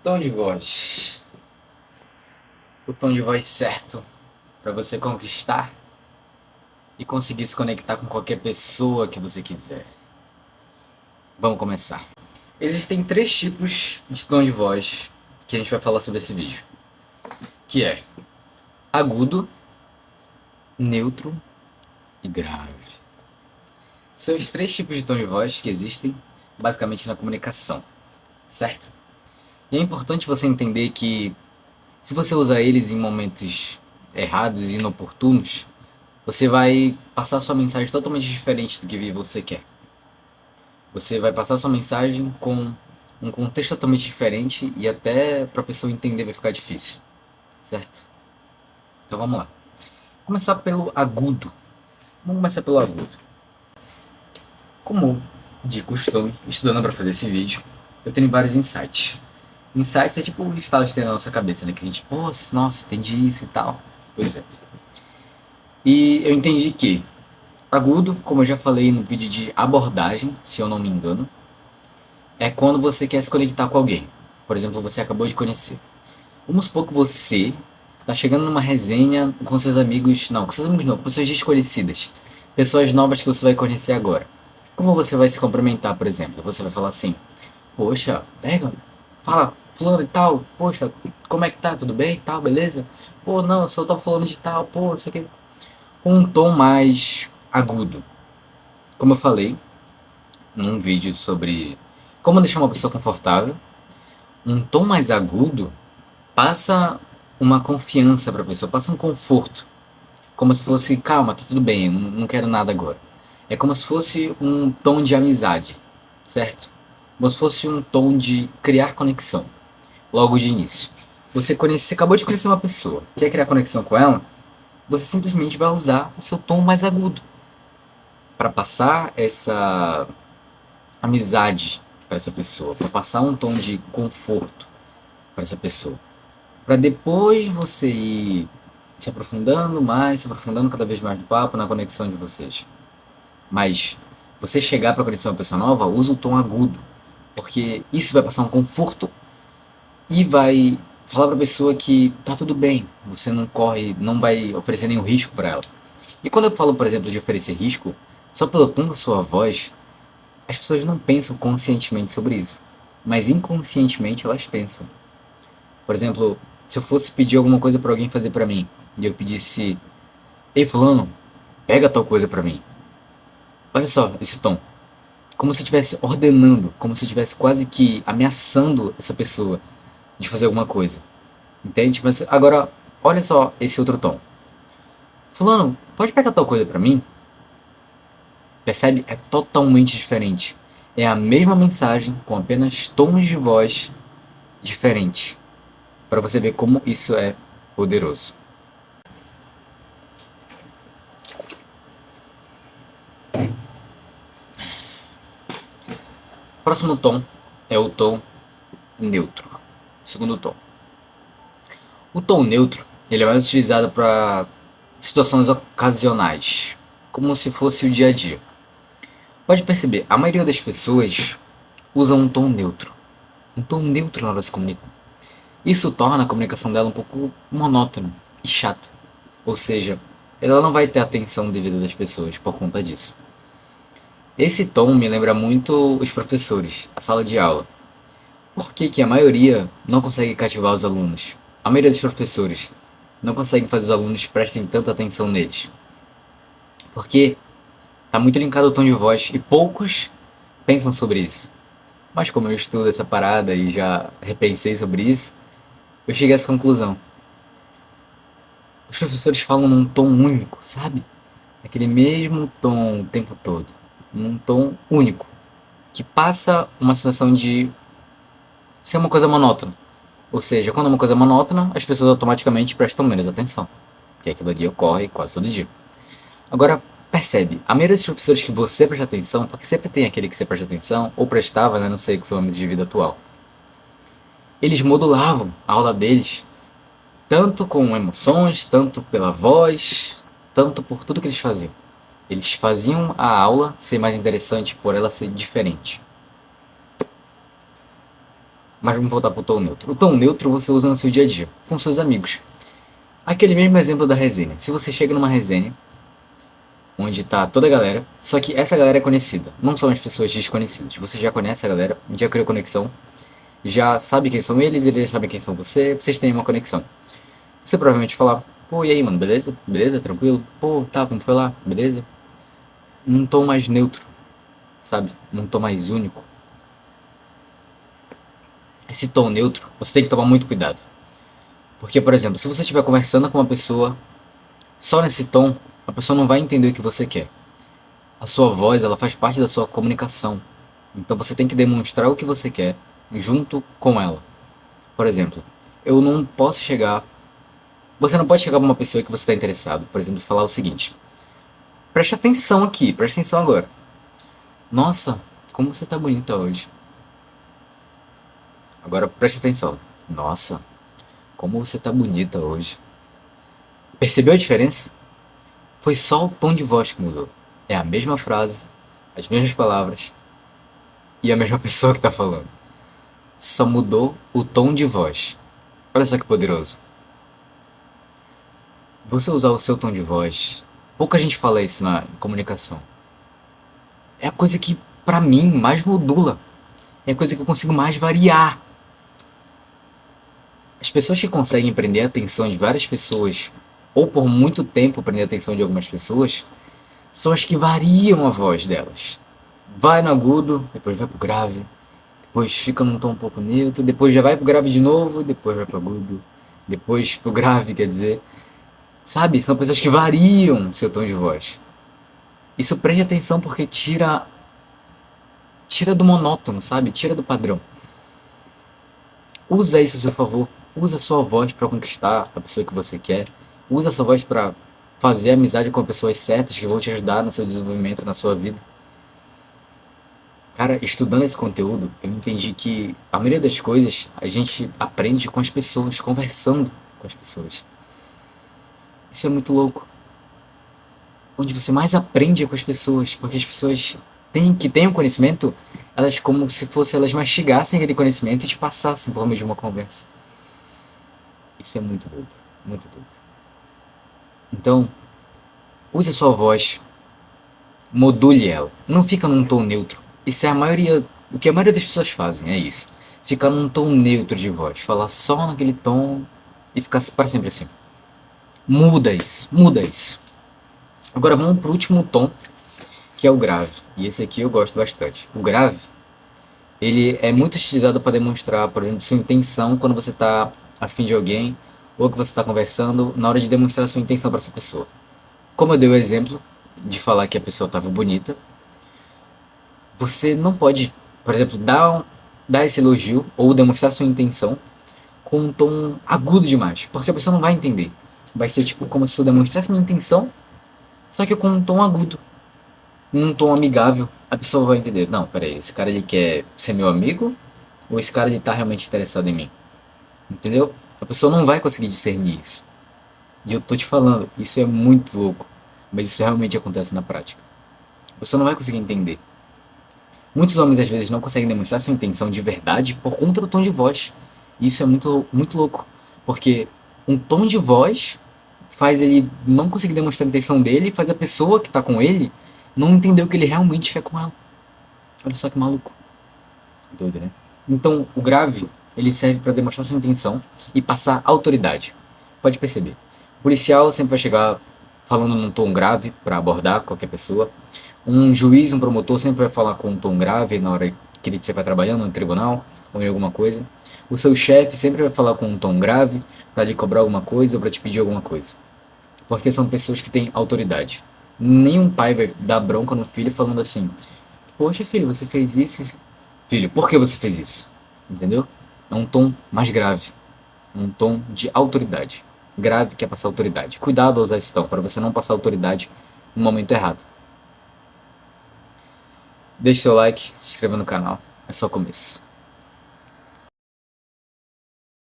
Tom de voz. O tom de voz certo para você conquistar e conseguir se conectar com qualquer pessoa que você quiser. Vamos começar. Existem 3 tipos de tom de voz que a gente vai falar sobre esse vídeo. Que é agudo, neutro e grave. São os 3 tipos de tom de voz que existem basicamente na comunicação, certo? E é importante você entender que se você usar eles em momentos errados e inoportunos, você vai passar sua mensagem totalmente diferente do que você quer. Você vai passar sua mensagem com um contexto totalmente diferente e até para a pessoa entender vai ficar difícil, certo? Então vamos lá. Começar pelo agudo. Vamos começar pelo agudo. Como de costume, estudando para fazer esse vídeo, eu tenho vários insights. Insights é tipo um estado na nossa cabeça, né? Que a gente, pô, nossa, entendi isso e tal. Pois é. E eu entendi que agudo, como eu já falei no vídeo de abordagem, se eu não me engano, é quando você quer se conectar com alguém. Por exemplo, você acabou de conhecer. Vamos supor que você está chegando numa resenha com seus amigos, não, com seus amigos não, com pessoas desconhecidas. Pessoas novas que você vai conhecer agora. Como você vai se cumprimentar, por exemplo? Você vai falar assim, poxa, pega, fala, fulano e tal, poxa, como é que tá, tudo bem e tal, beleza? Pô, não, eu só tô falando de tal, pô, isso aqui. Com um tom mais agudo. Como eu falei num vídeo sobre como deixar uma pessoa confortável, um tom mais agudo passa uma confiança para a pessoa, passa um conforto, como se fosse, calma, tá tudo bem, não quero nada agora. É como se fosse um tom de amizade, certo? Como se fosse um tom de criar conexão, logo de início. Você acabou de conhecer uma pessoa, quer criar conexão com ela, você simplesmente vai usar o seu tom mais agudo para passar essa amizade para essa pessoa, para passar um tom de conforto para essa pessoa, para depois você ir se aprofundando mais, se aprofundando cada vez mais no papo, na conexão de vocês. Mas você chegar para conhecer uma pessoa nova, usa o tom agudo, porque isso vai passar um conforto e vai falar para a pessoa que tá tudo bem, você não corre, não vai oferecer nenhum risco para ela. E quando eu falo, por exemplo, de oferecer risco, só pelo tom da sua voz, as pessoas não pensam conscientemente sobre isso, mas inconscientemente elas pensam. Por exemplo, se eu fosse pedir alguma coisa para alguém fazer para mim, e eu pedisse, ei fulano, pega tal coisa para mim. Olha só esse tom. Como se eu estivesse ordenando, como se eu estivesse quase que ameaçando essa pessoa de fazer alguma coisa. Entende? Mas agora, olha só esse outro tom. Fulano, pode pegar tal coisa para mim? Percebe? É totalmente diferente. É a mesma mensagem com apenas tons de voz diferentes. Para você ver como isso é poderoso. O próximo tom é o tom neutro. Segundo tom. O tom neutro ele é mais utilizado para situações ocasionais, como se fosse o dia a dia. Pode perceber, a maioria das pessoas usa um tom neutro. Um tom neutro na hora de se comunicar. Isso torna a comunicação dela um pouco monótona e chata. Ou seja, ela não vai ter a atenção devida das pessoas por conta disso. Esse tom me lembra muito os professores, a sala de aula. Por que que a maioria não consegue cativar os alunos? A maioria dos professores não conseguem fazer os alunos prestem tanta atenção neles. Porque está muito linkado ao tom de voz e poucos pensam sobre isso. Mas como eu estudo essa parada e já repensei sobre isso, eu cheguei a essa conclusão. Os professores falam num tom único, sabe? Aquele mesmo tom o tempo todo. Num tom único. Que passa uma sensação de ser uma coisa monótona. Ou seja, quando é uma coisa monótona, as pessoas automaticamente prestam menos atenção. Porque aquilo ali ocorre quase todo dia. Agora, percebe, a maioria dos professores que você presta atenção, porque sempre tem aquele que você presta atenção, ou prestava, né, não sei, com seu âmbito de vida atual. Eles modulavam a aula deles, tanto com emoções, tanto pela voz, tanto por tudo que eles faziam. Eles faziam a aula ser mais interessante por ela ser diferente. Mas vamos voltar pro tom neutro. O tom neutro você usa no seu dia a dia, com seus amigos. Aquele mesmo exemplo da resenha. Se você chega numa resenha, onde tá toda a galera, só que essa galera é conhecida, não são as pessoas desconhecidas. Você já conhece a galera, já criou conexão, já sabe quem são eles, eles sabem quem são você, vocês têm uma conexão. Você provavelmente falar, pô, e aí, mano, beleza? Beleza? Tranquilo? Pô, tá, como foi lá? Beleza? Num tom mais neutro, sabe? Num tom mais único. Esse tom neutro, você tem que tomar muito cuidado. Porque, por exemplo, se você estiver conversando com uma pessoa só nesse tom, a pessoa não vai entender o que você quer. A sua voz, ela faz parte da sua comunicação. Então você tem que demonstrar o que você quer junto com ela. Por exemplo, eu não posso chegar. Você não pode chegar pra uma pessoa que você está interessado, por exemplo, e falar o seguinte: preste atenção aqui, preste atenção agora. Nossa, como você tá bonita hoje. Agora preste atenção. Nossa, como você tá bonita hoje. Percebeu a diferença? Foi só o tom de voz que mudou. É a mesma frase, as mesmas palavras e a mesma pessoa que tá falando. Só mudou o tom de voz. Olha só que poderoso. Você usar o seu tom de voz. Pouca gente fala isso na comunicação. É a coisa que, pra mim, mais modula. É a coisa que eu consigo mais variar. As pessoas que conseguem prender a atenção de várias pessoas, ou por muito tempo prender a atenção de algumas pessoas, são as que variam a voz delas. Vai no agudo, depois vai pro grave, depois fica num tom um pouco neutro, depois já vai pro grave de novo, depois vai pro agudo, depois pro grave, quer dizer. Sabe? São pessoas que variam seu tom de voz. Isso prende atenção porque tira do monótono, sabe? Tira do padrão. Usa isso a seu favor. Usa a sua voz para conquistar a pessoa que você quer. Usa a sua voz para fazer amizade com pessoas certas que vão te ajudar no seu desenvolvimento, na sua vida. Cara, estudando esse conteúdo, eu entendi que a maioria das coisas a gente aprende com as pessoas, conversando com as pessoas. Isso é muito louco. Onde você mais aprende é com as pessoas, porque as pessoas têm o conhecimento, elas como se fosse elas mastigassem aquele conhecimento e te passassem por meio de uma conversa. Isso é muito doido, muito doido. Então, use a sua voz, module ela, não fica num tom neutro. Isso é o que a maioria das pessoas fazem, é isso. Ficar num tom neutro de voz, falar só naquele tom e ficar para sempre assim. Muda isso, muda isso. Agora vamos pro último tom, que é o grave. E esse aqui eu gosto bastante. O grave, ele é muito utilizado para demonstrar, por exemplo, sua intenção quando você está afim de alguém ou que você está conversando, na hora de demonstrar sua intenção para essa pessoa. Como eu dei o exemplo de falar que a pessoa estava bonita, você não pode, por exemplo, dar esse elogio ou demonstrar sua intenção com um tom agudo demais, porque a pessoa não vai entender. Vai ser tipo como se eu demonstrasse minha intenção, só que com um tom agudo, num tom amigável. A pessoa vai entender, não, peraí, esse cara ele quer ser meu amigo ou esse cara ele tá realmente interessado em mim? Entendeu? A pessoa não vai conseguir discernir isso. E eu tô te falando, isso é muito louco, mas isso realmente acontece na prática. A pessoa não vai conseguir entender. Muitos homens às vezes não conseguem demonstrar sua intenção de verdade por conta do tom de voz. E isso é muito, muito louco, porque um tom de voz faz ele não conseguir demonstrar a intenção dele e faz a pessoa que tá com ele não entender o que ele realmente quer com ela. Olha só que maluco. Doido, né? Então, o grave, ele serve para demonstrar sua intenção e passar autoridade. Pode perceber. O policial sempre vai chegar falando num tom grave para abordar qualquer pessoa. Um juiz, um promotor sempre vai falar com um tom grave na hora que você vai trabalhando no tribunal ou em alguma coisa. O seu chefe sempre vai falar com um tom grave para lhe cobrar alguma coisa ou para te pedir alguma coisa. Porque são pessoas que têm autoridade. Nenhum pai vai dar bronca no filho falando assim: poxa, filho, você fez isso. Filho, por que você fez isso? Entendeu? É um tom mais grave. Um tom de autoridade. Grave que é passar autoridade. Cuidado ao usar esse tom, para você não passar autoridade no momento errado. Deixe seu like, se inscreva no canal. É só o começo.